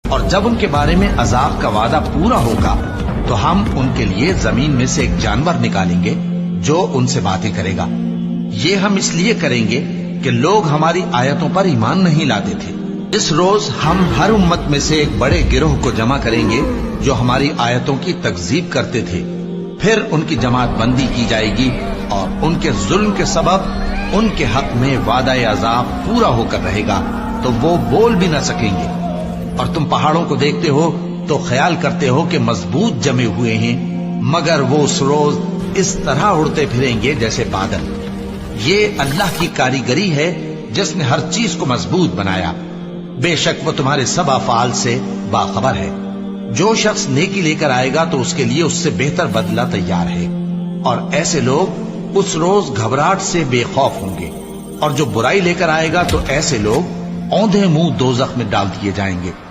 اور جب ان کے بارے میں عذاب کا وعدہ پورا ہوگا تو ہم ان کے لیے زمین میں سے ایک جانور نکالیں گے جو ان سے باتیں کرے گا۔ یہ ہم اس لیے کریں گے کہ لوگ ہماری آیتوں پر ایمان نہیں لاتے تھے۔ اس روز ہم ہر امت میں سے ایک بڑے گروہ کو جمع کریں گے جو ہماری آیتوں کی تکذیب کرتے تھے، پھر ان کی جماعت بندی کی جائے گی اور ان کے ظلم کے سبب ان کے حق میں وعدہ عذاب پورا ہو کر رہے گا تو وہ بول بھی نہ سکیں گے۔ اور تم پہاڑوں کو دیکھتے ہو تو خیال کرتے ہو کہ مضبوط جمے ہوئے ہیں، مگر وہ اس روز اس طرح اڑتے پھریں گے جیسے بادل۔ یہ اللہ کی کاریگری ہے جس نے ہر چیز کو مضبوط بنایا، بے شک وہ تمہارے سب افعال سے باخبر ہے۔ جو شخص نیکی لے کر آئے گا تو اس کے لیے اس سے بہتر بدلہ تیار ہے، اور ایسے لوگ اس روز گھبراہٹ سے بے خوف ہوں گے، اور جو برائی لے کر آئے گا تو ایسے لوگ اوندھے منہ دوزخ میں ڈال دیے جائیں گے۔